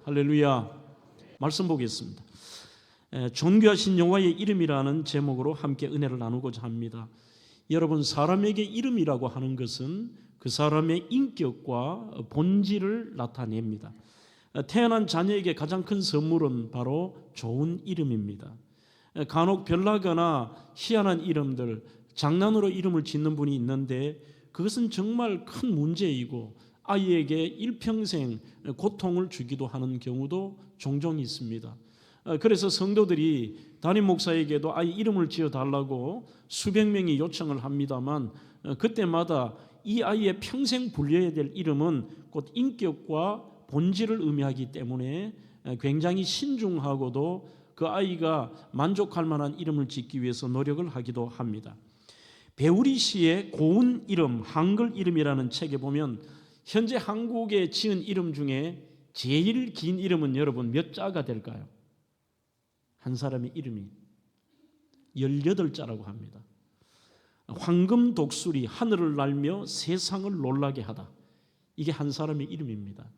할렐루야. 말씀 보겠습니다. 존귀하신 여호와의 이름이라는 제목으로 함께 은혜를 나누고자 합니다. 여러분, 사람에게 이름이라고 하는 것은 그 사람의 인격과 본질을 나타냅니다. 태어난 자녀에게 가장 큰 선물은 바로 좋은 이름입니다. 간혹 별나거나 희한한 이름들, 장난으로 이름을 짓는 분이 있는데 그것은 정말 큰 문제이고 아이에게 일평생 고통을 주기도 하는 경우도 종종 있습니다. 그래서 성도들이 담임 목사에게도 아이 이름을 지어달라고 수백 명이 요청을 합니다만 그때마다 이 아이의 평생 불려야 될 이름은 곧 인격과 본질을 의미하기 때문에 굉장히 신중하고도 그 아이가 만족할 만한 이름을 짓기 위해서 노력을 하기도 합니다. 배우리 씨의 고운 이름, 한글 이름이라는 책에 보면 현재 한국에 지은 이름 중에 제일 긴 이름은 여러분 몇 자가 될까요? 한 사람의 이름이 18자라고 합니다. 황금 독수리 하늘을 날며 세상을 놀라게 하다. 이게 한 사람의 이름입니다.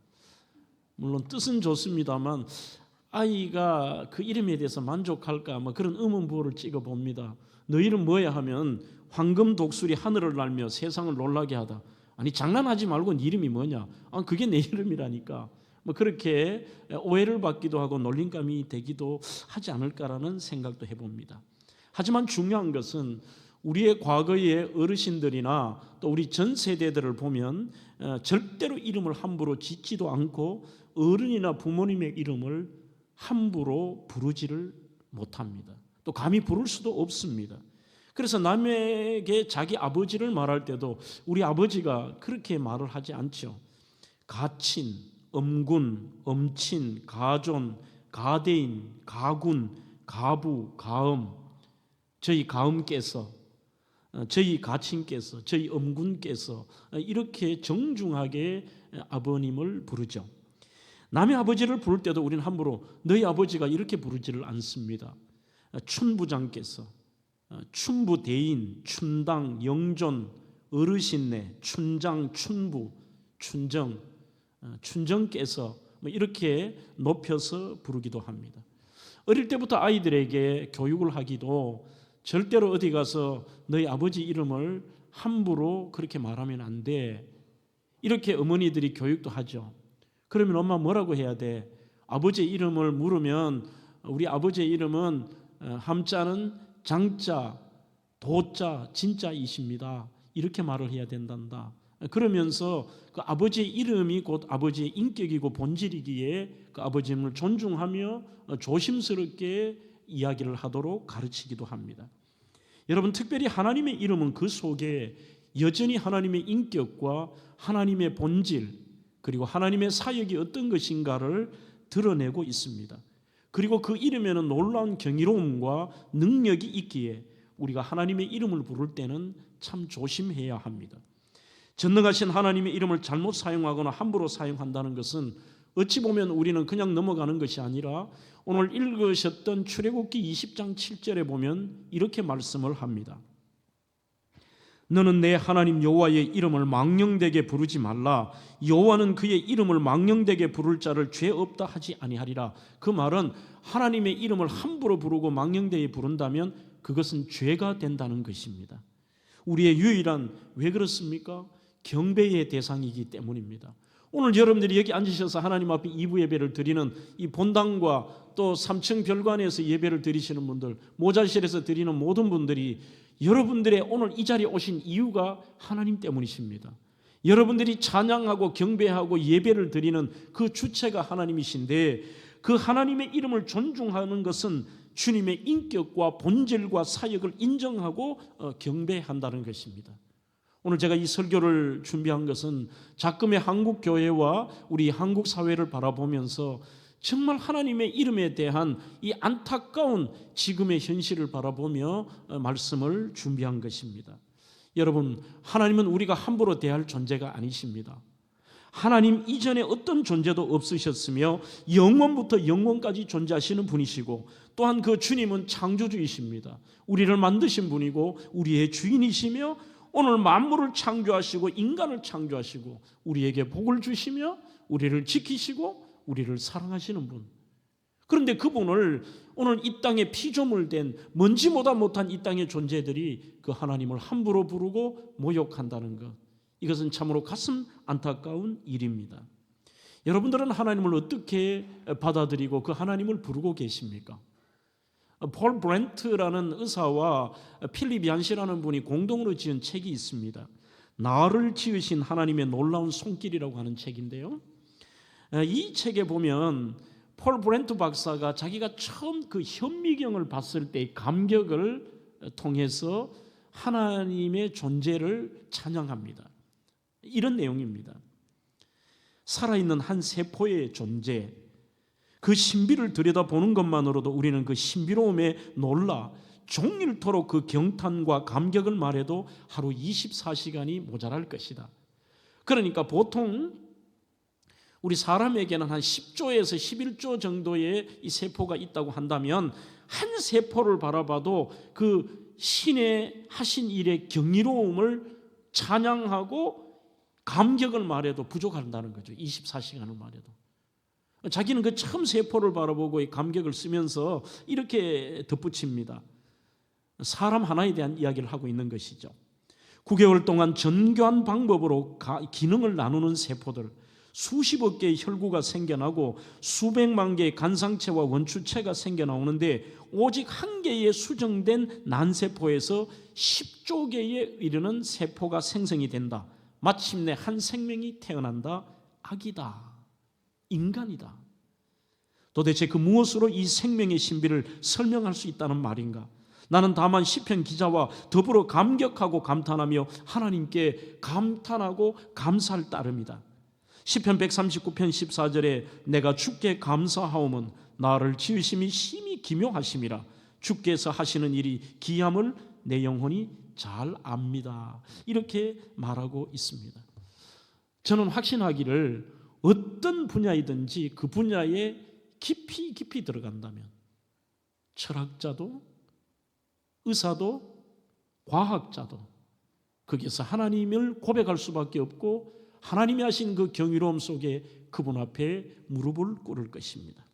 물론 뜻은 좋습니다만 아이가 그 이름에 대해서 만족할까 그런 의문부호를 찍어봅니다. 너 이름 뭐야 하면 황금 독수리 하늘을 날며 세상을 놀라게 하다. 아니 장난하지 말고 네 이름이 뭐냐? 그게 내 이름이라니까. 그렇게 오해를 받기도 하고 놀림감이 되기도 하지 않을까라는 생각도 해봅니다. 하지만 중요한 것은 우리의 과거의 어르신들이나 또 우리 전 세대들을 보면 절대로 이름을 함부로 짓지도 않고 어른이나 부모님의 이름을 함부로 부르지를 못합니다. 또 감히 부를 수도 없습니다. 그래서 남에게 자기 아버지를 말할 때도 우리 아버지가 그렇게 말을 하지 않죠. 가친, 엄군, 엄친, 가존, 가대인, 가군, 가부, 가엄, 저희 가엄께서, 저희 가친께서, 저희 엄군께서 이렇게 정중하게 아버님을 부르죠. 남의 아버지를 부를 때도 우리는 함부로 너희 아버지가 이렇게 부르지를 않습니다. 춘부장께서, 춘부대인, 춘당, 영존, 어르신네, 춘장, 춘부, 춘정, 춘정께서 이렇게 높여서 부르기도 합니다. 어릴 때부터 아이들에게 교육을 하기도 절대로 어디 가서 너희 아버지 이름을 함부로 그렇게 말하면 안 돼. 이렇게 어머니들이 교육도 하죠. 그러면 엄마 뭐라고 해야 돼? 아버지 이름을 물으면 우리 아버지의 이름은 함자는 장자, 도자, 진자이십니다. 이렇게 말을 해야 된단다. 그러면서 그 아버지의 이름이 곧 아버지의 인격이고 본질이기에 그 아버지를 존중하며 조심스럽게 이야기를 하도록 가르치기도 합니다. 여러분, 특별히 하나님의 이름은 그 속에 여전히 하나님의 인격과 하나님의 본질 그리고 하나님의 사역이 어떤 것인가를 드러내고 있습니다. 그리고 그 이름에는 놀라운 경이로움과 능력이 있기에 우리가 하나님의 이름을 부를 때는 참 조심해야 합니다. 전능하신 하나님의 이름을 잘못 사용하거나 함부로 사용한다는 것은 어찌 보면 우리는 그냥 넘어가는 것이 아니라 오늘 읽으셨던 출애굽기 20장 7절에 보면 이렇게 말씀을 합니다. 너는 내 하나님 여호와의 이름을 망령되게 부르지 말라. 여호와는 그의 이름을 망령되게 부를 자를 죄 없다 하지 아니하리라. 그 말은 하나님의 이름을 함부로 부르고 망령되게 부른다면 그것은 죄가 된다는 것입니다. 우리의 유일한, 왜 그렇습니까? 경배의 대상이기 때문입니다. 오늘 여러분들이 여기 앉으셔서 하나님 앞에 2부 예배를 드리는 이 본당과 또 3층 별관에서 예배를 드리시는 분들, 모자실에서 드리는 모든 분들이 여러분들의 오늘 이 자리에 오신 이유가 하나님 때문이십니다. 여러분들이 찬양하고 경배하고 예배를 드리는 그 주체가 하나님이신데 그 하나님의 이름을 존중하는 것은 주님의 인격과 본질과 사역을 인정하고 경배한다는 것입니다. 오늘 제가 이 설교를 준비한 것은 작금의 한국 교회와 우리 한국 사회를 바라보면서 정말 하나님의 이름에 대한 이 안타까운 지금의 현실을 바라보며 말씀을 준비한 것입니다. 여러분, 하나님은 우리가 함부로 대할 존재가 아니십니다. 하나님 이전에 어떤 존재도 없으셨으며 영원부터 영원까지 존재하시는 분이시고 또한 그 주님은 창조주이십니다. 우리를 만드신 분이고 우리의 주인이시며 오늘 만물을 창조하시고 인간을 창조하시고 우리에게 복을 주시며 우리를 지키시고 우리를 사랑하시는 분. 그런데 그분을 오늘 이 땅에 피조물된 먼지보다 못한 이 땅의 존재들이 그 하나님을 함부로 부르고 모욕한다는 것, 이것은 참으로 가슴 안타까운 일입니다. 여러분들은 하나님을 어떻게 받아들이고 그 하나님을 부르고 계십니까? 폴 브렌트라는 의사와 필립 얀시라는 분이 공동으로 지은 책이 있습니다. 나를 지으신 하나님의 놀라운 손길이라고 하는 책인데요, 이 책에 보면 폴 브렌트 박사가 자기가 처음 그 현미경을 봤을 때의 감격을 통해서 하나님의 존재를 찬양합니다. 이런 내용입니다. 살아있는 한 세포의 존재, 그 신비를 들여다보는 것만으로도 우리는 그 신비로움에 놀라 종일토록 그 경탄과 감격을 말해도 하루 24시간이 모자랄 것이다. 그러니까 보통 우리 사람에게는 한 10조에서 11조 정도의 이 세포가 있다고 한다면 한 세포를 바라봐도 그 신의 하신 일의 경이로움을 찬양하고 감격을 말해도 부족한다는 거죠. 24시간을 말해도. 자기는 그 처음 세포를 바라보고 이 감격을 쓰면서 이렇게 덧붙입니다. 사람 하나에 대한 이야기를 하고 있는 것이죠. 9개월 동안 정교한 방법으로 기능을 나누는 세포들, 수십억 개의 혈구가 생겨나고 수백만 개의 간상체와 원추체가 생겨나오는데 오직 한 개의 수정된 난세포에서 10조 개에 이르는 세포가 생성이 된다. 마침내 한 생명이 태어난다. 아기다. 인간이다. 도대체 그 무엇으로 이 생명의 신비를 설명할 수 있다는 말인가? 나는 다만 시편 기자와 더불어 감격하고 감탄하며 하나님께 감탄하고 감사할 따름이다. 시편 139편 14절에 내가 주께 감사하오면 나를 지으심이 심히 기묘하심이라. 주께서 하시는 일이 기함을 내 영혼이 잘 압니다. 이렇게 말하고 있습니다. 저는 확신하기를 어떤 분야이든지 그 분야에 깊이 들어간다면 철학자도 의사도 과학자도 거기서 하나님을 고백할 수밖에 없고 하나님이 하신 그 경이로움 속에 그분 앞에 무릎을 꿇을 것입니다.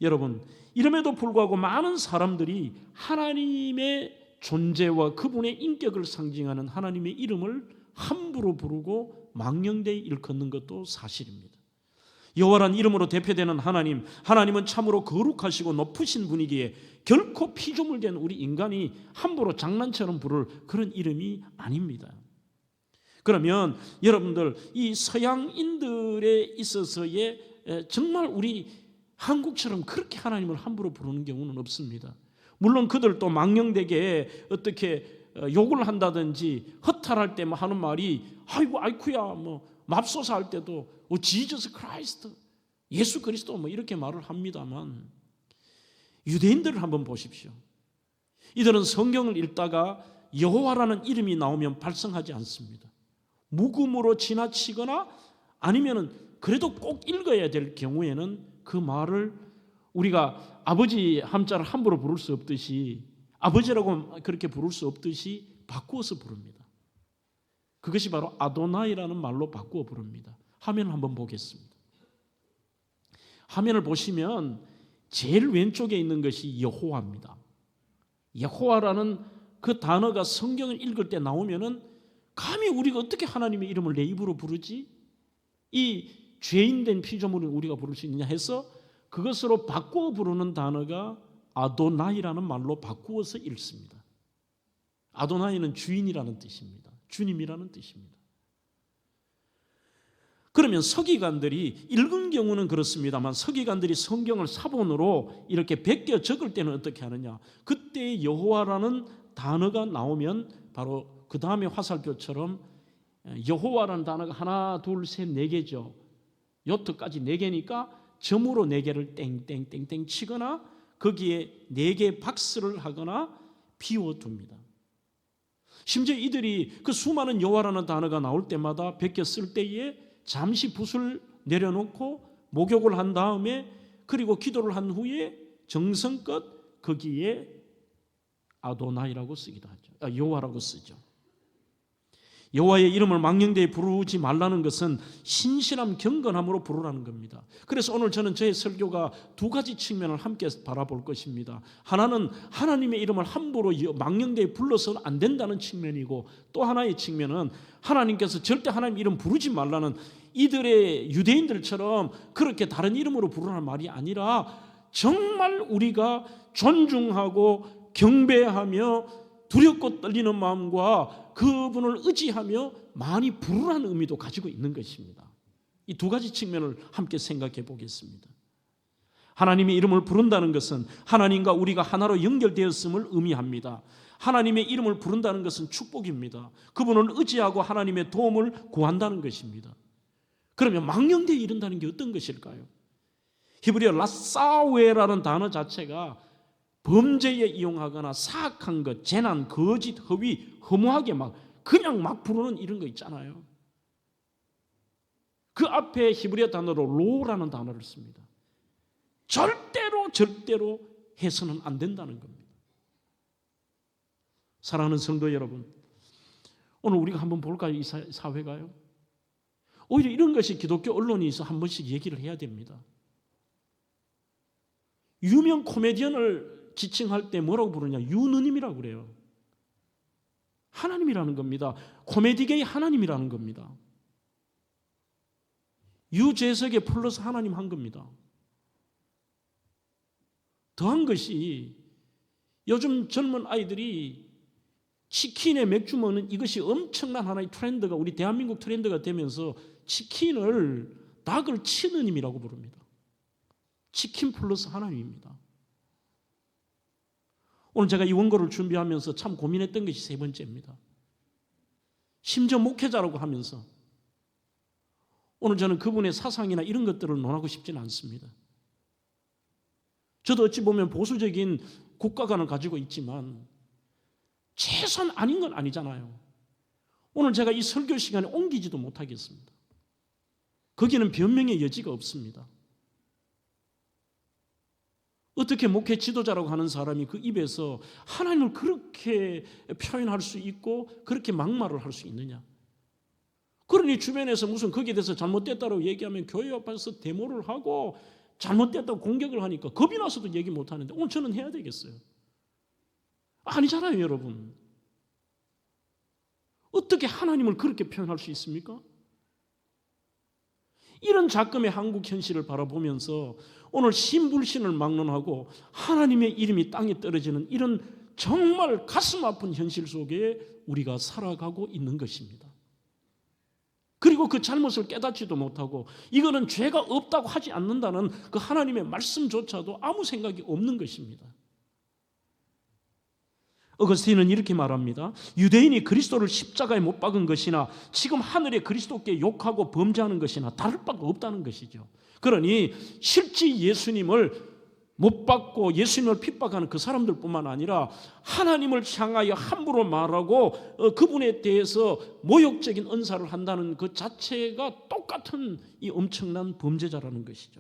여러분, 이름에도 불구하고 많은 사람들이 하나님의 존재와 그분의 인격을 상징하는 하나님의 이름을 함부로 부르고 망령되이 일컫는 것도 사실입니다. 여호와란 이름으로 대표되는 하나님은 참으로 거룩하시고 높으신 분이기에 결코 피조물된 우리 인간이 함부로 장난처럼 부를 그런 이름이 아닙니다. 그러면 여러분들, 이 서양인들에 있어서의 정말 우리 한국처럼 그렇게 하나님을 함부로 부르는 경우는 없습니다. 물론 그들도 망령되게 어떻게 욕을 한다든지 허탈할 때 하는 말이 아이쿠야 맙소사 할 때도 지저스 크라이스트, 예수 그리스도 이렇게 말을 합니다만, 유대인들을 한번 보십시오. 이들은 성경을 읽다가 여호와라는 이름이 나오면 발성하지 않습니다. 묵음으로 지나치거나 아니면은 그래도 꼭 읽어야 될 경우에는 그 말을 우리가 아버지 함자를 함부로 부를 수 없듯이, 아버지라고 그렇게 부를 수 없듯이 바꾸어서 부릅니다. 그것이 바로 아도나이라는 말로 바꾸어 부릅니다. 화면을 한번 보겠습니다. 화면을 보시면 제일 왼쪽에 있는 것이 여호와입니다. 여호와라는 그 단어가 성경을 읽을 때 나오면은 감히 우리가 어떻게 하나님의 이름을 내 입으로 부르지? 이 죄인된 피조물을 우리가 부를 수 있느냐 해서 그것으로 바꾸어 부르는 단어가 아도나이라는 말로 바꾸어서 읽습니다. 아도나이는 주인이라는 뜻입니다. 주님이라는 뜻입니다. 그러면 서기관들이 읽은 경우는 그렇습니다만 서기관들이 성경을 사본으로 이렇게 베껴 적을 때는 어떻게 하느냐? 그때 여호와라는 단어가 나오면 바로 그 다음에 화살표처럼 여호와라는 단어가 하나, 둘, 셋, 네 개죠. 요트까지 네 개니까 점으로 네 개를 땡땡땡땡 치거나 거기에 네 개 박스를 하거나 비워둡니다. 심지어 이들이 그 수많은 여호와라는 단어가 나올 때마다 베껴 쓸 때에 잠시 붓을 내려놓고 목욕을 한 다음에 그리고 기도를 한 후에 정성껏 거기에 아도나이라고 쓰기도 하죠. 여호와라고 쓰죠. 여호와의 이름을 망령되이 부르지 말라는 것은 신실함 경건함으로 부르라는 겁니다. 그래서 오늘 저는 저의 설교가 두 가지 측면을 함께 바라볼 것입니다. 하나는 하나님의 이름을 함부로 망령되이 불러서는 안 된다는 측면이고, 또 하나의 측면은 하나님께서 절대 하나님 이름 부르지 말라는, 이들의 유대인들처럼 그렇게 다른 이름으로 부르라는 말이 아니라 정말 우리가 존중하고 경배하며 두렵고 떨리는 마음과 그분을 의지하며 많이 부르라는 의미도 가지고 있는 것입니다. 이 두 가지 측면을 함께 생각해 보겠습니다. 하나님의 이름을 부른다는 것은 하나님과 우리가 하나로 연결되었음을 의미합니다. 하나님의 이름을 부른다는 것은 축복입니다. 그분을 의지하고 하나님의 도움을 구한다는 것입니다. 그러면 망령되이 이른다는 게 어떤 것일까요? 히브리어 라사웨라는 단어 자체가 범죄에 이용하거나 사악한 것, 재난, 거짓, 허위, 허무하게 그냥 막 부르는 이런 거 있잖아요. 그 앞에 히브리어 단어로 로라는 단어를 씁니다. 절대로 해서는 안 된다는 겁니다. 사랑하는 성도 여러분, 오늘 우리가 한번 볼까요? 이 사회가요. 오히려 이런 것이 기독교 언론이 있어 한 번씩 얘기를 해야 됩니다. 유명 코미디언을 지칭할 때 뭐라고 부르냐? 유느님이라고 그래요. 하나님이라는 겁니다. 코미디계의 하나님이라는 겁니다. 유재석에 플러스 하나님 한 겁니다. 더한 것이 요즘 젊은 아이들이 치킨에 맥주 먹는 이것이 엄청난 하나의 트렌드가, 우리 대한민국 트렌드가 되면서 치킨을 닭을 치느님이라고 부릅니다. 치킨 플러스 하나님입니다. 오늘 제가 이 원고를 준비하면서 참 고민했던 것이 세 번째입니다. 심지어 목회자라고 하면서 오늘 저는 그분의 사상이나 이런 것들을 논하고 싶지는 않습니다. 저도 어찌 보면 보수적인 국가관을 가지고 있지만 최소한 아닌 건 아니잖아요. 오늘 제가 이 설교 시간에 옮기지도 못하겠습니다. 거기는 변명의 여지가 없습니다. 어떻게 목회 지도자라고 하는 사람이 그 입에서 하나님을 그렇게 표현할 수 있고 그렇게 막말을 할 수 있느냐? 그러니 주변에서 무슨 거기에 대해서 잘못됐다고 얘기하면 교회 앞에서 데모를 하고 잘못됐다고 공격을 하니까 겁이 나서도 얘기 못하는데 오늘 저는 해야 되겠어요? 아니잖아요, 여러분. 어떻게 하나님을 그렇게 표현할 수 있습니까? 이런 작금의 한국 현실을 바라보면서 오늘 신불신을 막론하고 하나님의 이름이 땅에 떨어지는 이런 정말 가슴 아픈 현실 속에 우리가 살아가고 있는 것입니다. 그리고 그 잘못을 깨닫지도 못하고 이거는 죄가 없다고 하지 않는다는 그 하나님의 말씀조차도 아무 생각이 없는 것입니다. 어거스틴은 이렇게 말합니다. 유대인이 그리스도를 십자가에 못 박은 것이나 지금 하늘에 그리스도께 욕하고 범죄하는 것이나 다를 바가 없다는 것이죠. 그러니 실제 예수님을 못 박고 예수님을 핍박하는 그 사람들뿐만 아니라 하나님을 향하여 함부로 말하고 그분에 대해서 모욕적인 언사를 한다는 그 자체가 똑같은 이 엄청난 범죄자라는 것이죠.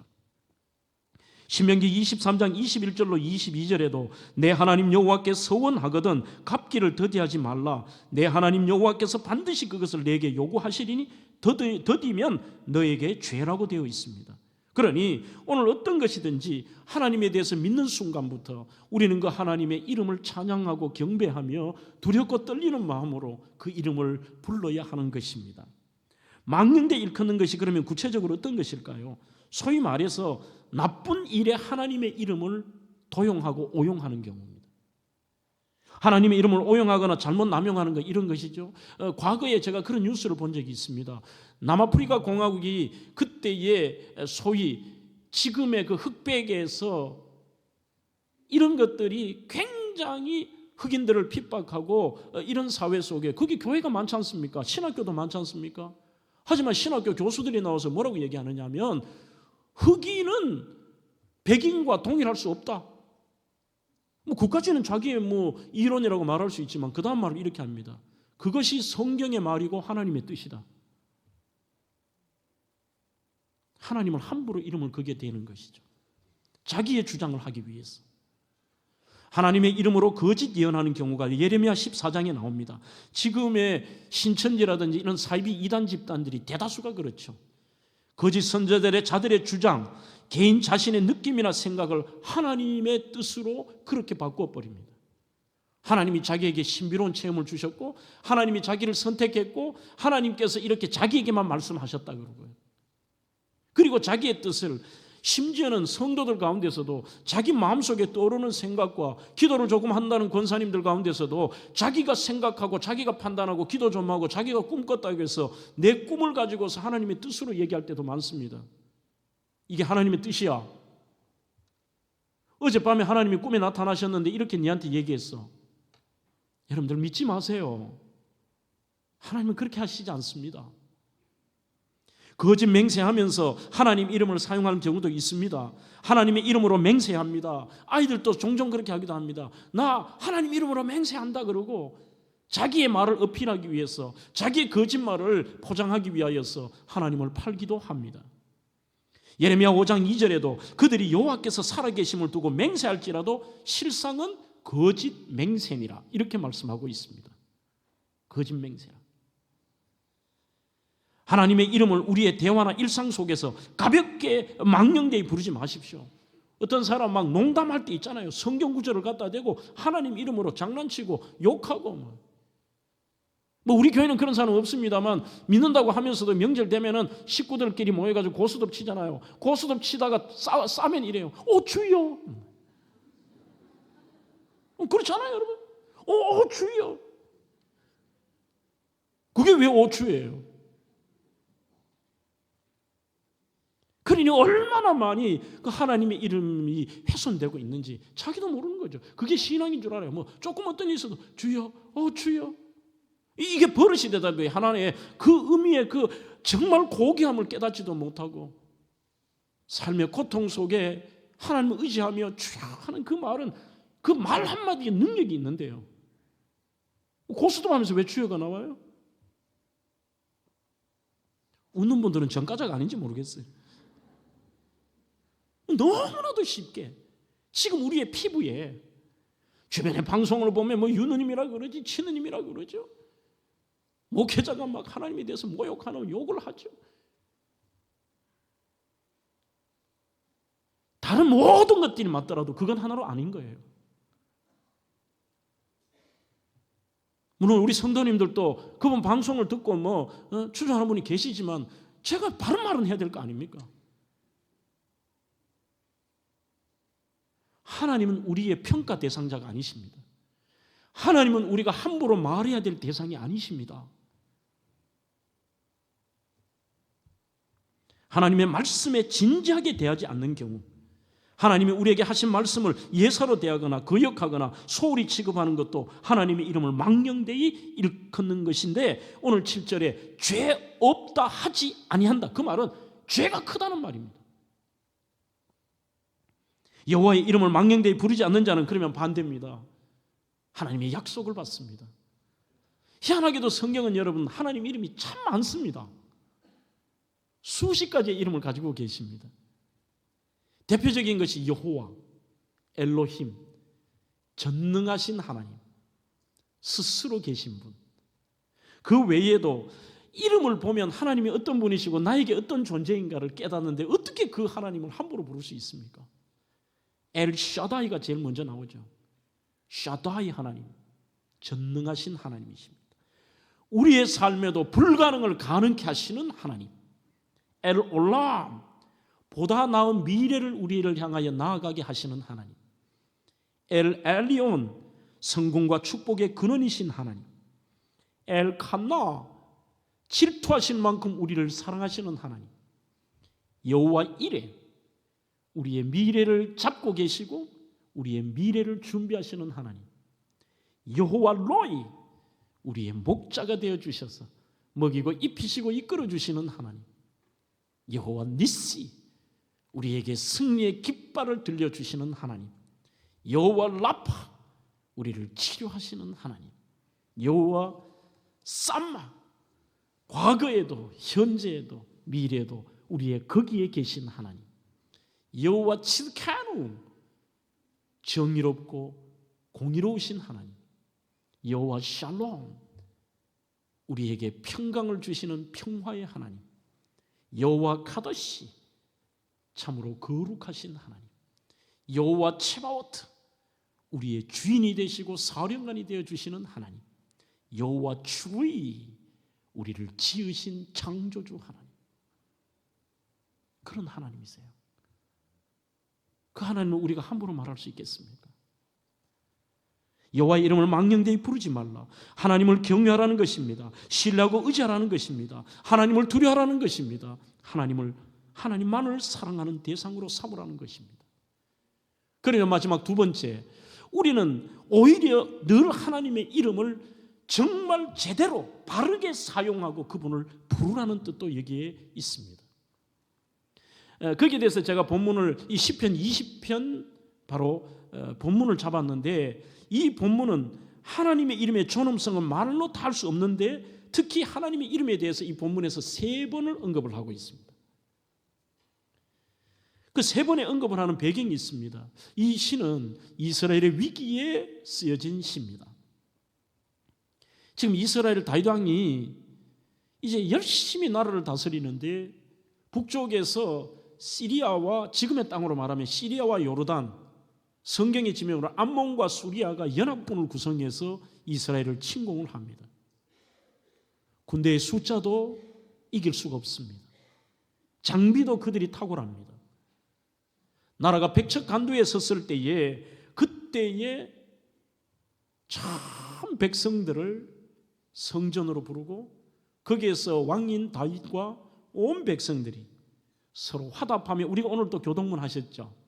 신명기 23장 21절로 22절에도 내 하나님 여호와께 서원하거든 갚기를 더디하지 말라. 내 하나님 여호와께서 반드시 그것을 내게 요구하시리니 더디면 너에게 죄라고 되어 있습니다. 그러니 오늘 어떤 것이든지 하나님에 대해서 믿는 순간부터 우리는 그 하나님의 이름을 찬양하고 경배하며 두렵고 떨리는 마음으로 그 이름을 불러야 하는 것입니다. 망령되 일컫는 것이 그러면 구체적으로 어떤 것일까요? 소위 말해서 나쁜 일에 하나님의 이름을 도용하고 오용하는 경우입니다. 하나님의 이름을 오용하거나 잘못 남용하는 것 이런 것이죠. 과거에 제가 그런 뉴스를 본 적이 있습니다. 남아프리카 공화국이 그때의 소위 지금의 그 흑백에서 이런 것들이 굉장히 흑인들을 핍박하고 이런 사회 속에 거기 교회가 많지 않습니까? 신학교도 많지 않습니까? 하지만 신학교 교수들이 나와서 뭐라고 얘기하느냐 하면 흑인은 백인과 동일할 수 없다. 그까지는 자기의 이론이라고 말할 수 있지만 그 다음 말을 이렇게 합니다. 그것이 성경의 말이고 하나님의 뜻이다. 하나님을 함부로 이름을 거기에 대는 것이죠. 자기의 주장을 하기 위해서. 하나님의 이름으로 거짓 예언하는 경우가 예레미야 14장에 나옵니다. 지금의 신천지라든지 이런 사이비 이단 집단들이 대다수가 그렇죠. 거짓 선지자들의 자들의 주장, 개인 자신의 느낌이나 생각을 하나님의 뜻으로 그렇게 바꿔버립니다. 하나님이 자기에게 신비로운 체험을 주셨고 하나님이 자기를 선택했고 하나님께서 이렇게 자기에게만 말씀하셨다 그러고요. 그리고 자기의 뜻을, 심지어는 성도들 가운데서도 자기 마음속에 떠오르는 생각과 기도를 조금 한다는 권사님들 가운데서도 자기가 생각하고 자기가 판단하고 기도 좀 하고 자기가 꿈꿨다고 해서 내 꿈을 가지고서 하나님의 뜻으로 얘기할 때도 많습니다. 이게 하나님의 뜻이야. 어젯밤에 하나님이 꿈에 나타나셨는데 이렇게 네한테 얘기했어. 여러분들 믿지 마세요. 하나님은 그렇게 하시지 않습니다. 거짓 맹세하면서 하나님 이름을 사용하는 경우도 있습니다. 하나님의 이름으로 맹세합니다. 아이들도 종종 그렇게 하기도 합니다. 나 하나님 이름으로 맹세한다 그러고 자기의 말을 어필하기 위해서, 자기의 거짓말을 포장하기 위하여서 하나님을 팔기도 합니다. 예레미야 5장 2절에도 그들이 여호와께서 살아계심을 두고 맹세할지라도 실상은 거짓 맹세니라 이렇게 말씀하고 있습니다. 거짓 맹세라. 하나님의 이름을 우리의 대화나 일상 속에서 가볍게 망령되이 부르지 마십시오. 어떤 사람 막 농담할 때 있잖아요. 성경 구절을 갖다 대고 하나님 이름으로 장난치고 욕하고 뭐 우리 교회는 그런 사람 없습니다만 믿는다고 하면서도 명절 되면은 식구들끼리 모여가지고 고스톱 치잖아요. 고스톱 치다가 싸면 이래요. 주여. 그렇잖아요, 여러분. 주여. 그게 왜 주예요? 그러니 얼마나 많이 그 하나님의 이름이 훼손되고 있는지 자기도 모르는 거죠. 그게 신앙인 줄 알아요. 뭐 조금 어떤 일이 있어도 주여, 주여. 이게 버릇이 되다 보니 하나님의 그 의미의 그 정말 고귀함을 깨닫지도 못하고 삶의 고통 속에 하나님을 의지하며 주여 하는 그 말은 그 말 한마디에 능력이 있는데요. 고스톱 하면서 왜 주여가 나와요? 웃는 분들은 전과자가 아닌지 모르겠어요. 너무나도 쉽게 지금 우리의 피부에 주변의 방송을 보면 뭐 유느님이라 그러지 치느님이라 그러죠. 목회자가 막 하나님에 대해서 모욕하는 욕을 하죠. 다른 모든 것들이 맞더라도 그건 하나로 아닌 거예요. 물론 우리 성도님들도 그분 방송을 듣고 추천하는 분이 계시지만 제가 바른 말은 해야 될 거 아닙니까? 하나님은 우리의 평가 대상자가 아니십니다. 하나님은 우리가 함부로 말해야 될 대상이 아니십니다. 하나님의 말씀에 진지하게 대하지 않는 경우, 하나님이 우리에게 하신 말씀을 예사로 대하거나 거역하거나 소홀히 취급하는 것도 하나님의 이름을 망령되이 일컫는 것인데, 오늘 7절에 죄 없다 하지 아니한다, 그 말은 죄가 크다는 말입니다. 여호와의 이름을 망령되이 부르지 않는 자는 그러면 반대입니다. 하나님의 약속을 받습니다. 희한하게도 성경은 여러분 하나님 이름이 참 많습니다. 수십 가지의 이름을 가지고 계십니다. 대표적인 것이 여호와, 엘로힘, 전능하신 하나님, 스스로 계신 분. 그 외에도 이름을 보면 하나님이 어떤 분이시고 나에게 어떤 존재인가를 깨닫는데 어떻게 그 하나님을 함부로 부를 수 있습니까? 엘샤다이가 제일 먼저 나오죠. 샤다이 하나님, 전능하신 하나님이십니다. 우리의 삶에도 불가능을 가능케 하시는 하나님. 엘올람, 보다 나은 미래를 우리를 향하여 나아가게 하시는 하나님. 엘엘리온, 성공과 축복의 근원이신 하나님. 엘칸나, 질투하신 만큼 우리를 사랑하시는 하나님. 여호와 이레, 우리의 미래를 잡고 계시고 우리의 미래를 준비하시는 하나님. 여호와 로이, 우리의 목자가 되어 주셔서 먹이고 입히시고 이끌어 주시는 하나님. 여호와 니시, 우리에게 승리의 깃발을 들려주시는 하나님. 여호와 라파, 우리를 치료하시는 하나님. 여호와 쌈마, 과거에도 현재에도 미래에도 우리의 거기에 계신 하나님. 여호와 칠카누, 정의롭고 공의로우신 하나님, 여호와 샬롬, 우리에게 평강을 주시는 평화의 하나님, 여호와 카도시, 참으로 거룩하신 하나님, 여호와 체바오트, 우리의 주인이 되시고 사령관이 되어주시는 하나님, 여호와 추이, 우리를 지으신 창조주 하나님, 그런 하나님이세요. 그 하나님을 우리가 함부로 말할 수 있겠습니까? 여호와의 이름을 망령되이 부르지 말라. 하나님을 경외하라는 것입니다. 신뢰하고 의지하라는 것입니다. 하나님을 두려워하라는 것입니다. 하나님만을 사랑하는 대상으로 삼으라는 것입니다. 그러나 마지막 두 번째, 우리는 오히려 늘 하나님의 이름을 정말 제대로 바르게 사용하고 그분을 부르라는 뜻도 여기에 있습니다. 거기에 대해서 제가 본문을 이 시편 20편 바로 본문을 잡았는데, 이 본문은 하나님의 이름의 존엄성은 말로 다 할 수 없는데 특히 하나님의 이름에 대해서 이 본문에서 3번을 언급을 하고 있습니다. 그 3번의 언급을 하는 배경이 있습니다. 이 시는 이스라엘의 위기에 쓰여진 시입니다. 지금 이스라엘 다윗 왕이 이제 열심히 나라를 다스리는데 북쪽에서 시리아와, 지금의 땅으로 말하면 시리아와 요르단, 성경의 지명으로 암몬과 수리아가 연합군을 구성해서 이스라엘을 침공을 합니다. 군대의 숫자도 이길 수가 없습니다. 장비도 그들이 탁월합니다. 나라가 백척간두에 섰을 때에, 그때에 참 백성들을 성전으로 부르고 거기에서 왕인 다윗과 온 백성들이 서로 화답하며, 우리가 오늘 또 교독문 하셨죠.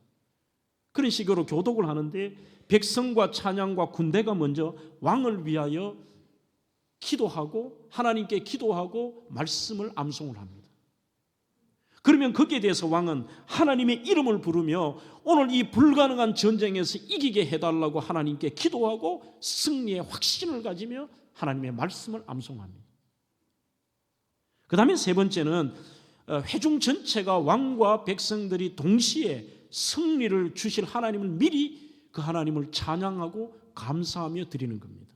그런 식으로 교독을 하는데 백성과 찬양과 군대가 먼저 왕을 위하여 기도하고 하나님께 기도하고 말씀을 암송을 합니다. 그러면 거기에 대해서 왕은 하나님의 이름을 부르며 오늘 이 불가능한 전쟁에서 이기게 해달라고 하나님께 기도하고 승리의 확신을 가지며 하나님의 말씀을 암송합니다. 그 다음에 세 번째는 회중 전체가 왕과 백성들이 동시에 승리를 주실 하나님을 미리 그 하나님을 찬양하고 감사하며 드리는 겁니다.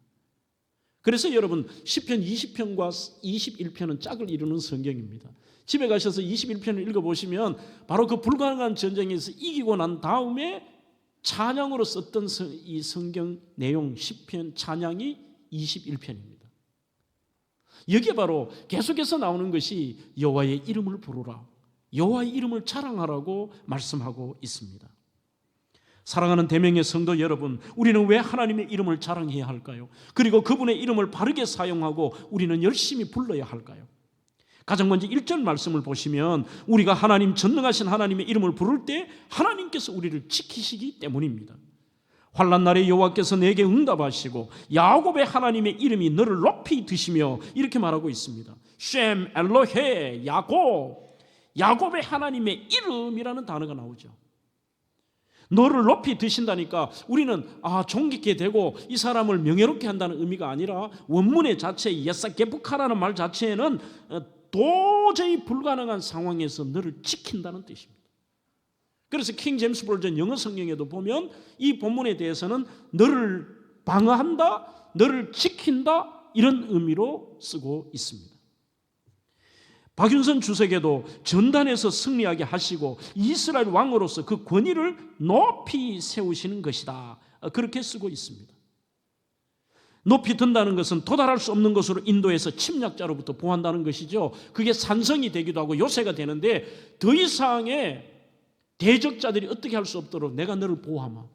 그래서 여러분 시편 20편과 21편은 짝을 이루는 성경입니다. 집에 가셔서 21편을 읽어보시면 바로 그 불가능한 전쟁에서 이기고 난 다음에 찬양으로 썼던 이 성경 내용 시편 찬양이 21편입니다. 여기에 바로 계속해서 나오는 것이 여호와의 이름을 부르라, 여호와의 이름을 자랑하라고 말씀하고 있습니다. 사랑하는 대명의 성도 여러분, 우리는 왜 하나님의 이름을 자랑해야 할까요? 그리고 그분의 이름을 바르게 사용하고 우리는 열심히 불러야 할까요? 가장 먼저 1절 말씀을 보시면 우리가 하나님, 전능하신 하나님의 이름을 부를 때 하나님께서 우리를 지키시기 때문입니다. 환난 날에 여호와께서 내게 응답하시고 야곱의 하나님의 이름이 너를 높이 드시며, 이렇게 말하고 있습니다. 쉔 엘로헤 야곱, 야곱의 하나님의 이름이라는 단어가 나오죠. 너를 높이 드신다니까 우리는 존귀케 되고 이 사람을 명예롭게 한다는 의미가 아니라 원문의 자체 예사게부카라는 말 자체에는 도저히 불가능한 상황에서 너를 지킨다는 뜻입니다. 그래서 킹 제임스 버전 영어 성경에도 보면 이 본문에 대해서는 너를 방어한다, 너를 지킨다, 이런 의미로 쓰고 있습니다. 박윤선 주석에도 전단에서 승리하게 하시고 이스라엘 왕으로서 그 권위를 높이 세우시는 것이다, 그렇게 쓰고 있습니다. 높이 든다는 것은 도달할 수 없는 것으로 인도해서 침략자로부터 보호한다는 것이죠. 그게 산성이 되기도 하고 요새가 되는데 더 이상의 대적자들이 어떻게 할 수 없도록 내가 너를 보호하마,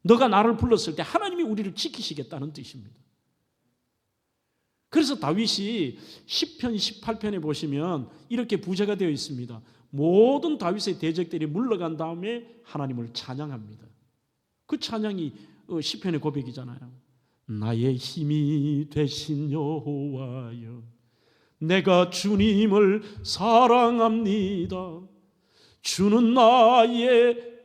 너가 나를 불렀을 때 하나님이 우리를 지키시겠다는 뜻입니다. 그래서 다윗이 시편 18편에 보시면 이렇게 부제가 되어 있습니다. 모든 다윗의 대적들이 물러간 다음에 하나님을 찬양합니다. 그 찬양이 시편의 고백이잖아요. 나의 힘이 되신 여호와여, 내가 주님을 사랑합니다. 주는 나의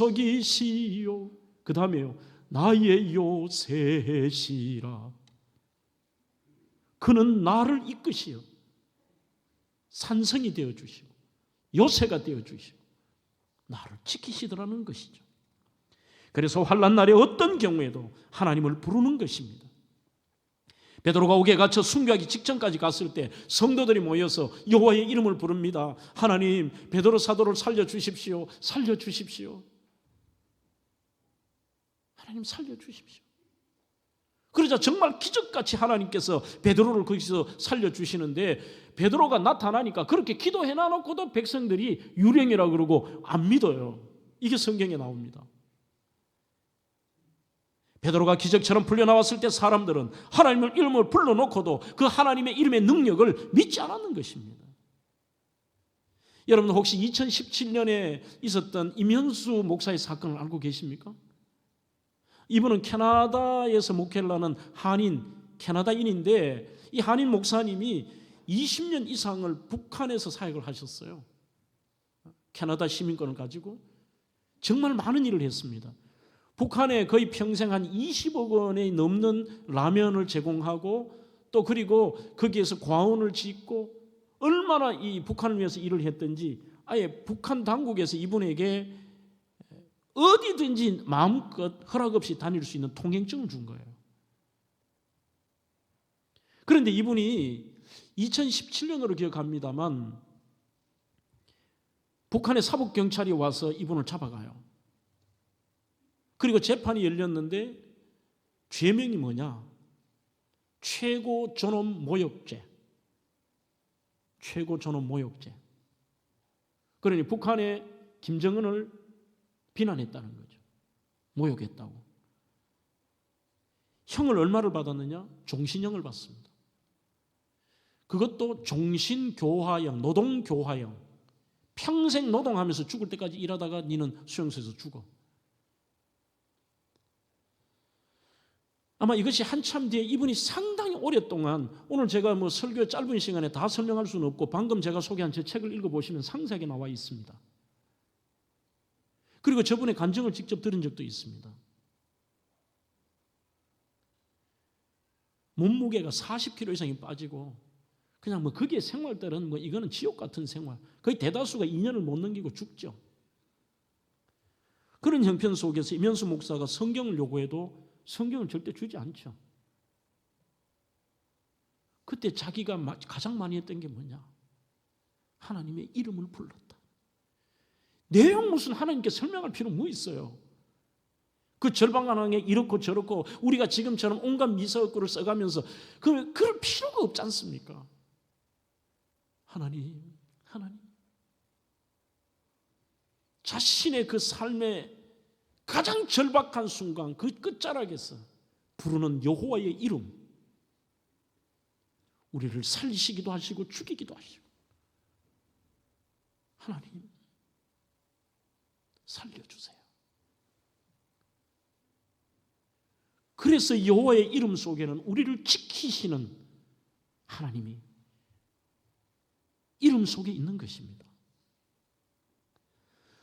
반석이시요, 그 다음에요, 나의 요새시라. 그는 나를 이끄시어 산성이 되어주시고 요새가 되어주시고 나를 지키시더라는 것이죠. 그래서 환난 날에 어떤 경우에도 하나님을 부르는 것입니다. 베드로가 옥에 갇혀 순교하기 직전까지 갔을 때 성도들이 모여서 여호와의 이름을 부릅니다. 하나님, 베드로 사도를 살려주십시오. 살려주십시오. 하나님 살려주십시오. 그러자 정말 기적같이 하나님께서 베드로를 거기서 살려주시는데, 베드로가 나타나니까 그렇게 기도해 놔놓고도 백성들이 유령이라고 그러고 안 믿어요. 이게 성경에 나옵니다. 베드로가 기적처럼 풀려나왔을 때 사람들은 하나님의 이름을 불러놓고도 그 하나님의 이름의 능력을 믿지 않았는 것입니다. 여러분, 혹시 2017년에 있었던 임현수 목사의 사건을 알고 계십니까? 이분은 캐나다에서 목회를 하는 캐나다인인데, 이 한인 목사님이 20년 이상을 북한에서 사역을 하셨어요. 캐나다 시민권을 가지고 정말 많은 일을 했습니다. 북한에 거의 평생 한 20억 원이 넘는 라면을 제공하고, 또 그리고 거기에서 과원을 짓고, 얼마나 이 북한을 위해서 일을 했든지 아예 북한 당국에서 이분에게 어디든지 마음껏 허락 없이 다닐 수 있는 통행증을 준 거예요. 그런데 이분이 2017년으로 기억합니다만 북한의 사법경찰이 와서 이분을 잡아가요. 그리고 재판이 열렸는데 죄명이 뭐냐? 최고 존엄 모욕죄. 최고 존엄 모욕죄. 그러니 북한의 김정은을 비난했다는 거죠. 모욕했다고. 형을 얼마를 받았느냐? 종신형을 받습니다. 그것도 종신교화형, 노동교화형. 평생 노동하면서 죽을 때까지 일하다가 니는 수용소에서 죽어. 아마 이것이 한참 뒤에 이분이 상당히 오랫동안, 오늘 제가 설교 짧은 시간에 다 설명할 수는 없고 방금 제가 소개한 제 책을 읽어보시면 상세하게 나와 있습니다. 그리고 저분의 간증을 직접 들은 적도 있습니다. 몸무게가 40kg 이상이 빠지고 그냥 거기에 생활들은 이거는 지옥 같은 생활. 거의 대다수가 2년을 못 넘기고 죽죠. 그런 형편 속에서 임현수 목사가 성경을 요구해도 성경을 절대 주지 않죠. 그때 자기가 가장 많이 했던 게 뭐냐? 하나님의 이름을 불렀다. 내용 무슨 하나님께 설명할 필요 뭐 있어요? 그 절방한항에 이렇고 저렇고 우리가 지금처럼 온갖 미사역구를 써가면서 그럴 필요가 없지 않습니까? 하나님 자신의 그 삶의 가장 절박한 순간 그 끝자락에서 부르는 여호와의 이름, 우리를 살리시기도 하시고 죽이기도 하시고, 하나님 살려주세요. 그래서 여호와의 이름 속에는 우리를 지키시는 하나님이 이름 속에 있는 것입니다.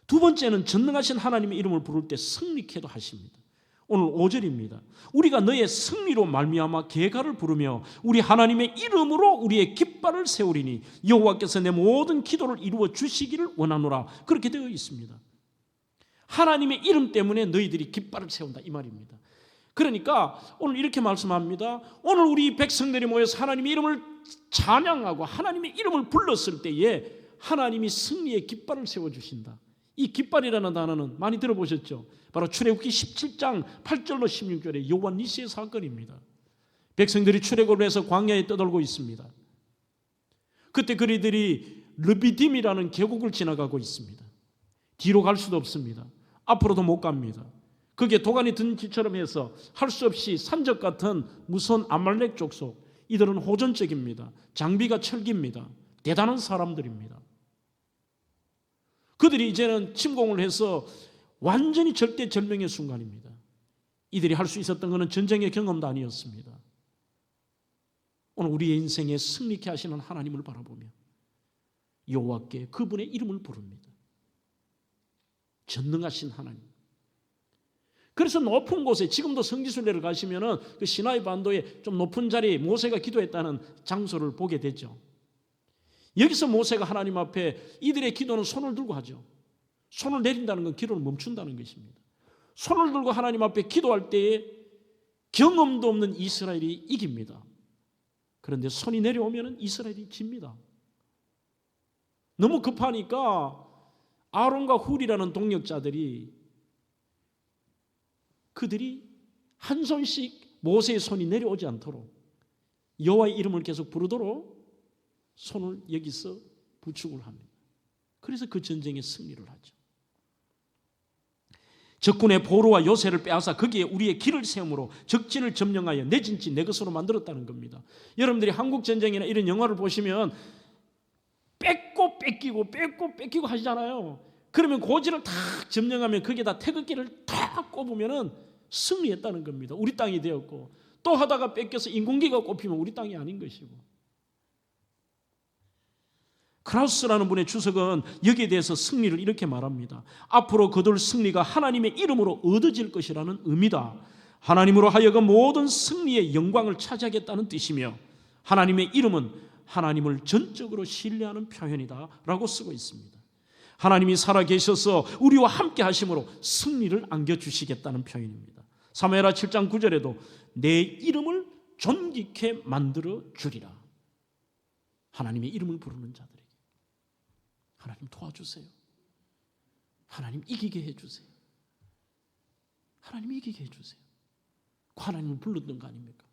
두 번째는 전능하신 하나님의 이름을 부를 때 승리케도 하십니다. 오늘 5절입니다. 우리가 너의 승리로 말미암아 계가를 부르며 우리 하나님의 이름으로 우리의 깃발을 세우리니 여호와께서 내 모든 기도를 이루어 주시기를 원하노라. 그렇게 되어 있습니다. 하나님의 이름 때문에 너희들이 깃발을 세운다, 이 말입니다. 그러니까 오늘 이렇게 말씀합니다. 오늘 우리 백성들이 모여서 하나님의 이름을 찬양하고 하나님의 이름을 불렀을 때에 하나님이 승리의 깃발을 세워주신다. 이 깃발이라는 단어는 많이 들어보셨죠? 바로 출애굽기 17장 8절로 16절의 여호와 니시의 사건입니다. 백성들이 출애굽을 해서 광야에 떠돌고 있습니다. 그때 그들이 르비딤이라는 계곡을 지나가고 있습니다. 뒤로 갈 수도 없습니다. 앞으로도 못 갑니다. 그게 도간이 든 지처럼 해서 할 수 없이 산적 같은 무서운 아말렉 족속, 이들은 호전적입니다. 장비가 철기입니다. 대단한 사람들입니다. 그들이 이제는 침공을 해서 완전히 절대절명의 순간입니다. 이들이 할 수 있었던 것은 전쟁의 경험도 아니었습니다. 오늘 우리의 인생에 승리케 하시는 하나님을 바라보며 여호와께 그분의 이름을 부릅니다. 전능하신 하나님. 그래서 높은 곳에, 지금도 성지순례를 가시면은 그 시나이 반도에 좀 높은 자리에 모세가 기도했다는 장소를 보게 되죠. 여기서 모세가 하나님 앞에 이들의 기도는 손을 들고 하죠. 손을 내린다는 건 기도를 멈춘다는 것입니다. 손을 들고 하나님 앞에 기도할 때에 경험도 없는 이스라엘이 이깁니다. 그런데 손이 내려오면 이스라엘이 집니다. 너무 급하니까 아론과 훌이라는 동력자들이 그들이 한 손씩 모세의 손이 내려오지 않도록 여호와의 이름을 계속 부르도록 손을 여기서 부축을 합니다. 그래서 그 전쟁에 승리를 하죠. 적군의 보로와 요새를 빼앗아 거기에 우리의 길을 세움으로 적진을 점령하여 내 진지 내 것으로 만들었다는 겁니다. 여러분들이 한국 전쟁이나 이런 영화를 보시면 뺏고 뺏기고 하시잖아요. 그러면 고지를 다 점령하면 거기에다 태극기를 다 꼽으면 승리했다는 겁니다. 우리 땅이 되었고, 또 하다가 뺏겨서 인공기가 꼽히면 우리 땅이 아닌 것이고. 크라우스라는 분의 주석은 여기에 대해서 승리를 이렇게 말합니다. 앞으로 거둘 승리가 하나님의 이름으로 얻어질 것이라는 의미다. 하나님으로 하여금 모든 승리의 영광을 차지하겠다는 뜻이며, 하나님의 이름은 하나님을 전적으로 신뢰하는 표현이다 라고 쓰고 있습니다. 하나님이 살아계셔서 우리와 함께 하심으로 승리를 안겨주시겠다는 표현입니다. 사무엘하 7장 9절에도 내 이름을 존귀케 만들어 주리라. 하나님의 이름을 부르는 자들에게 하나님 도와주세요. 하나님 이기게 해주세요. 하나님 이기게 해주세요. 하나님을 불렀던 거 아닙니까?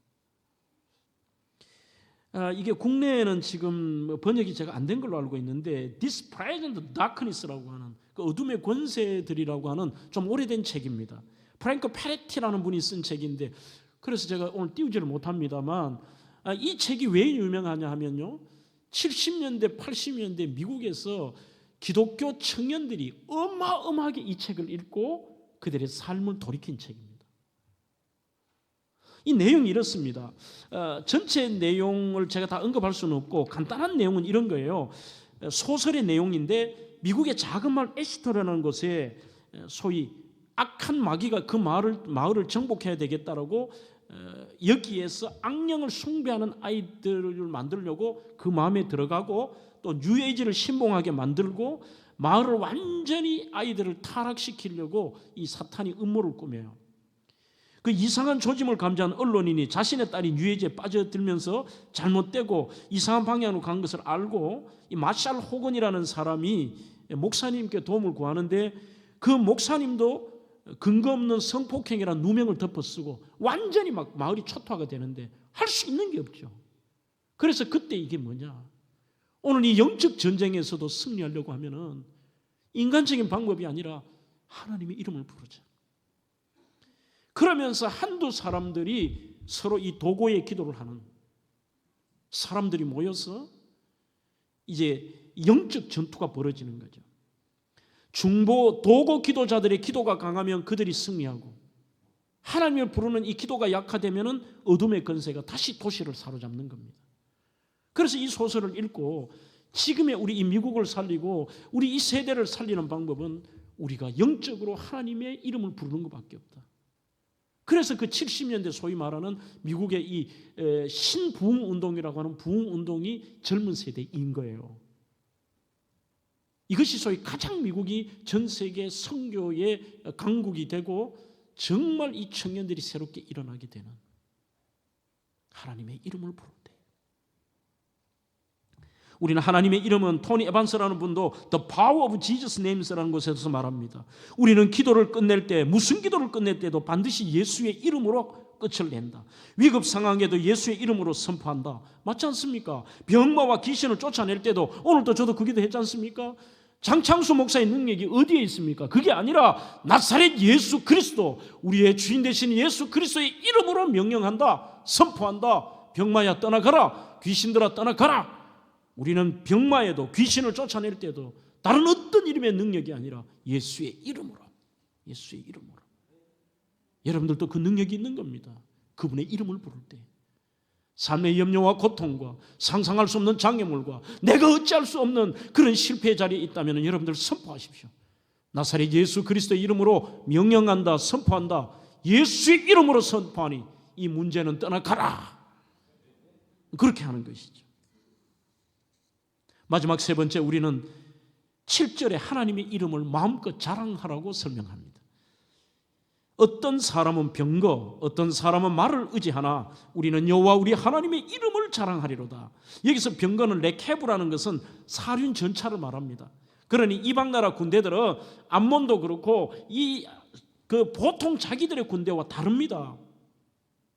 이게 국내에는 지금 번역이 제가 안 된 걸로 알고 있는데 This Present Darkness라고 하는 그 어둠의 권세들이라고 하는 좀 오래된 책입니다. 프랭크 페레티라는 분이 쓴 책인데, 그래서 제가 오늘 띄우지를 못합니다만, 이 책이 왜 유명하냐 하면요, 70년대 80년대 미국에서 기독교 청년들이 어마어마하게 이 책을 읽고 그들의 삶을 돌이킨 책입니다. 이 내용이 이렇습니다. 전체 내용을 제가 다 언급할 수는 없고 간단한 내용은 이런 거예요. 소설의 내용인데 미국의 작은 마을 에시터라는 곳에 소위 악한 마귀가 그 마을을 정복해야 되겠다라고 여기에서 악령을 숭배하는 아이들을 만들려고 그 마음에 들어가고 또 뉴에이지를 신봉하게 만들고 마을을 완전히 아이들을 타락시키려고 이 사탄이 음모를 꾸며요. 그 이상한 조짐을 감지한 언론인이 자신의 딸이 뉴에이지에 빠져들면서 잘못되고 이상한 방향으로 간 것을 알고 이 마샬 호건이라는 사람이 목사님께 도움을 구하는데, 그 목사님도 근거 없는 성폭행이라는 누명을 덮어쓰고 완전히 막 마을이 초토화가 되는데 할 수 있는 게 없죠. 그래서 그때 이게 뭐냐, 오늘 이 영적 전쟁에서도 승리하려고 하면은 인간적인 방법이 아니라 하나님의 이름을 부르자. 그러면서 한두 사람들이 서로 이 도고의 기도를 하는 사람들이 모여서 이제 영적 전투가 벌어지는 거죠. 중보 도고 기도자들의 기도가 강하면 그들이 승리하고, 하나님을 부르는 이 기도가 약화되면은 어둠의 권세가 다시 도시를 사로잡는 겁니다. 그래서 이 소설을 읽고 지금의 우리 이 미국을 살리고 우리 이 세대를 살리는 방법은 우리가 영적으로 하나님의 이름을 부르는 것밖에 없다. 그래서 그 70년대 소위 말하는 미국의 이 신부흥 운동이라고 하는 부흥 운동이 젊은 세대인 거예요. 이것이 소위 가장 미국이 전 세계 선교의 강국이 되고 정말 이 청년들이 새롭게 일어나게 되는, 하나님의 이름을 부를 때. 우리는 하나님의 이름은, 토니 에반스라는 분도 The Power of Jesus Names라는 곳에서 말합니다. 우리는 기도를 끝낼 때, 무슨 기도를 끝낼 때도 반드시 예수의 이름으로 끝을 낸다. 위급 상황에도 예수의 이름으로 선포한다. 맞지 않습니까? 병마와 귀신을 쫓아낼 때도, 오늘도 저도 그 기도 했지 않습니까? 장창수 목사의 능력이 어디에 있습니까? 그게 아니라 나사렛 예수 그리스도, 우리의 주인 되신 예수 그리스도의 이름으로 명령한다, 선포한다. 병마야 떠나가라, 귀신들아 떠나가라. 우리는 병마에도 귀신을 쫓아낼 때도 다른 어떤 이름의 능력이 아니라 예수의 이름으로, 예수의 이름으로. 여러분들도 그 능력이 있는 겁니다. 그분의 이름을 부를 때. 삶의 염려와 고통과 상상할 수 없는 장애물과 내가 어찌할 수 없는 그런 실패의 자리에 있다면 여러분들 선포하십시오. 나사렛 예수 그리스도의 이름으로 명령한다, 선포한다. 예수의 이름으로 선포하니 이 문제는 떠나가라. 그렇게 하는 것이죠. 마지막 세 번째, 우리는 7절에 하나님의 이름을 마음껏 자랑하라고 설명합니다. 어떤 사람은 병거, 어떤 사람은 말을 의지하나 우리는 여호와 우리 하나님의 이름을 자랑하리로다. 여기서 병거는 레케브라는 것은 사륜 전차를 말합니다. 그러니 이방 나라 군대들은 암몬도 그렇고 보통 자기들의 군대와 다릅니다.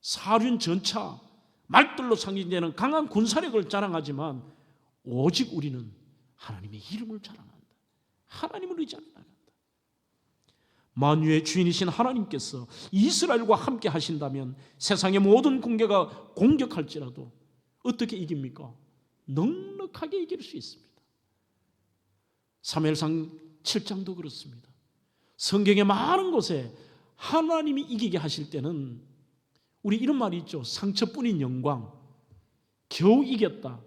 사륜 전차, 말들로 상징되는 강한 군사력을 자랑하지만 오직 우리는 하나님의 이름을 자랑한다. 하나님을 의지한다. 만유의 주인이신 하나님께서 이스라엘과 함께 하신다면 세상의 모든 군대가 공격할지라도 어떻게 이깁니까? 넉넉하게 이길 수 있습니다. 사무엘상 7장도 그렇습니다. 성경의 많은 곳에 하나님이 이기게 하실 때는 우리 이런 말이 있죠. 상처뿐인 영광, 겨우 이겼다.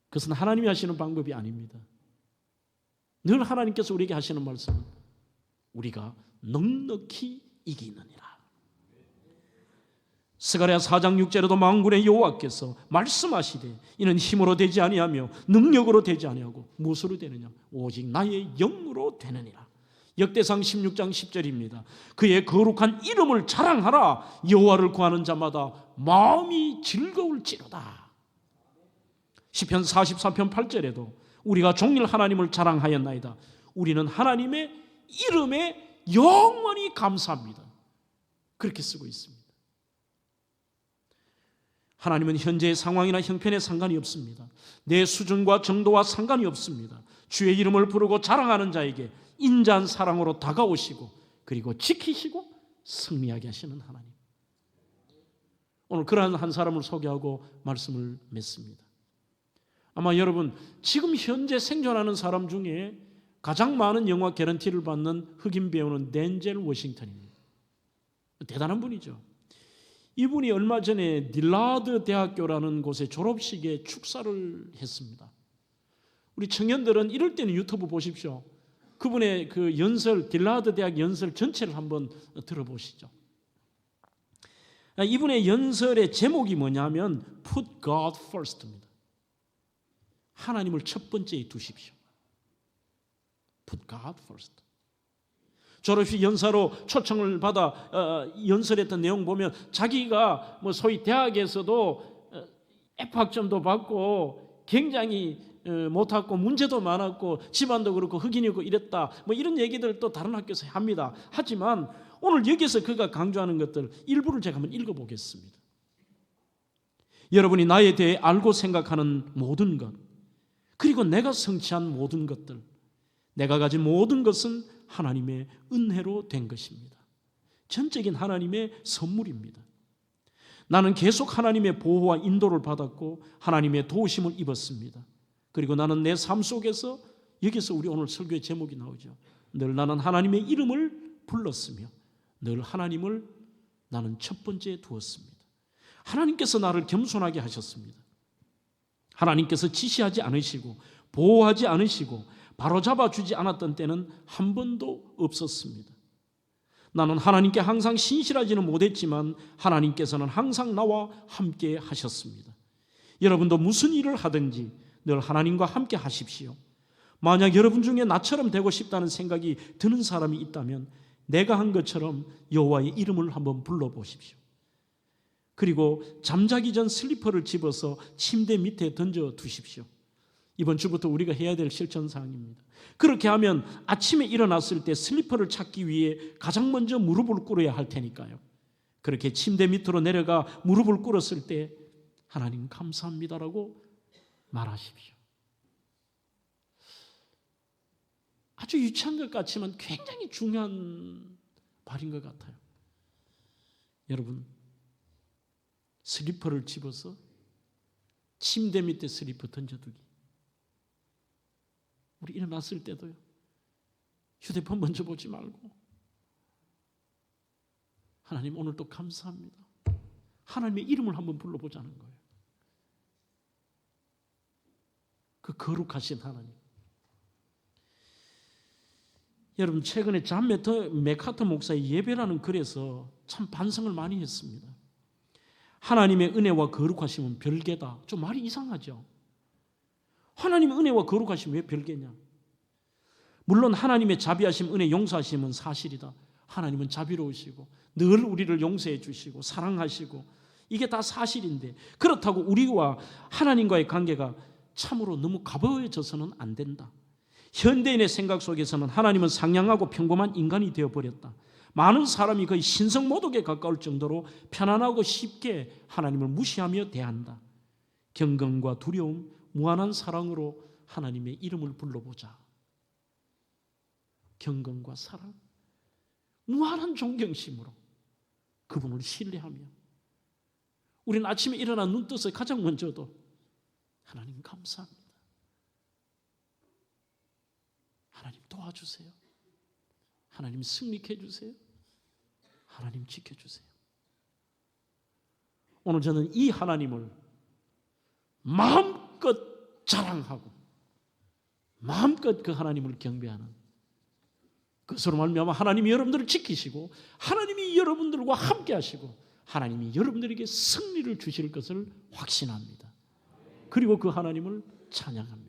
그것은 하나님이 하시는 방법이 아닙니다. 늘 하나님께서 우리에게 하시는 말씀은 우리가 넉넉히 이기느니라. 스가랴 4장 6절에도 만군의 여호와께서 말씀하시되 이는 힘으로 되지 아니하며 능력으로 되지 아니하고 무엇으로 되느냐? 오직 나의 영으로 되느니라. 역대상 16장 10절입니다. 그의 거룩한 이름을 자랑하라. 여호와를 구하는 자마다 마음이 즐거울지로다. 시편 44편 8절에도 우리가 종일 하나님을 자랑하였나이다. 우리는 하나님의 이름에 영원히 감사합니다. 그렇게 쓰고 있습니다. 하나님은 현재의 상황이나 형편에 상관이 없습니다. 내 수준과 정도와 상관이 없습니다. 주의 이름을 부르고 자랑하는 자에게 인자한 사랑으로 다가오시고 그리고 지키시고 승리하게 하시는 하나님. 오늘 그러한 한 사람을 소개하고 말씀을 맺습니다. 아마 여러분 지금 현재 생존하는 사람 중에 가장 많은 영화 개런티를 받는 흑인 배우는 덴젤 워싱턴입니다. 대단한 분이죠. 이분이 얼마 전에 딜라드 대학교라는 곳에 졸업식에 축사를 했습니다. 우리 청년들은 이럴 때는 유튜브 보십시오. 그분의 그 연설, 딜라드 대학 연설 전체를 한번 들어보시죠. 이분의 연설의 제목이 뭐냐면 Put God First입니다. 하나님을 첫 번째에 두십시오. Put God first. 졸업식 연사로 초청을 받아 연설했던 내용 보면 자기가 뭐 소위 대학에서도 F학점도 받고 굉장히 못하고 문제도 많았고 집안도 그렇고 흑인이고 이랬다 뭐 이런 얘기들 또 다른 학교에서 합니다. 하지만 오늘 여기서 그가 강조하는 것들 일부를 제가 한번 읽어보겠습니다. 여러분이 나에 대해 알고 생각하는 모든 것 그리고 내가 성취한 모든 것들 내가 가진 모든 것은 하나님의 은혜로 된 것입니다. 전적인 하나님의 선물입니다. 나는 계속 하나님의 보호와 인도를 받았고 하나님의 도우심을 입었습니다. 그리고 나는 내 삶 속에서 여기서 우리 오늘 설교의 제목이 나오죠. 늘 나는 하나님의 이름을 불렀으며 늘 하나님을 나는 첫 번째에 두었습니다. 하나님께서 나를 겸손하게 하셨습니다. 하나님께서 지시하지 않으시고 보호하지 않으시고 바로잡아 주지 않았던 때는 한 번도 없었습니다. 나는 하나님께 항상 신실하지는 못했지만 하나님께서는 항상 나와 함께 하셨습니다. 여러분도 무슨 일을 하든지 늘 하나님과 함께 하십시오. 만약 여러분 중에 나처럼 되고 싶다는 생각이 드는 사람이 있다면 내가 한 것처럼 여호와의 이름을 한번 불러보십시오. 그리고 잠자기 전 슬리퍼를 집어서 침대 밑에 던져 두십시오. 이번 주부터 우리가 해야 될 실천사항입니다. 그렇게 하면 아침에 일어났을 때 슬리퍼를 찾기 위해 가장 먼저 무릎을 꿇어야 할 테니까요. 그렇게 침대 밑으로 내려가 무릎을 꿇었을 때 하나님 감사합니다라고 말하십시오. 아주 유치한 것 같지만 굉장히 중요한 말인 것 같아요. 여러분 슬리퍼를 집어서 침대 밑에 슬리퍼 던져두기. 우리 일어났을 때도요. 휴대폰 먼저 보지 말고 하나님 오늘도 감사합니다. 하나님의 이름을 한번 불러보자는 거예요. 그 거룩하신 하나님. 여러분 최근에 존 맥카터 목사의 예배라는 글에서 참 반성을 많이 했습니다. 하나님의 은혜와 거룩하심은 별개다. 좀 말이 이상하죠. 하나님의 은혜와 거룩하심 왜 별개냐? 물론 하나님의 자비하심, 은혜, 용서하심은 사실이다. 하나님은 자비로우시고 늘 우리를 용서해 주시고 사랑하시고 이게 다 사실인데 그렇다고 우리와 하나님과의 관계가 참으로 너무 가벼워져서는 안 된다. 현대인의 생각 속에서는 하나님은 상냥하고 평범한 인간이 되어버렸다. 많은 사람이 거의 신성모독에 가까울 정도로 편안하고 쉽게 하나님을 무시하며 대한다. 경건과 두려움, 무한한 사랑으로 하나님의 이름을 불러보자. 경건과 사랑, 무한한 존경심으로 그분을 신뢰하며 우리는 아침에 일어나 눈 떠서 가장 먼저도 하나님 감사합니다. 하나님 도와주세요. 하나님 승리케 해주세요. 하나님 지켜주세요. 오늘 저는 이 하나님을 마음껏 자랑하고 마음껏 그 하나님을 경배하는 그것으로 말미암아 하나님이 여러분들을 지키시고 하나님이 여러분들과 함께 하시고 하나님이 여러분들에게 승리를 주실 것을 확신합니다. 그리고 그 하나님을 찬양합니다.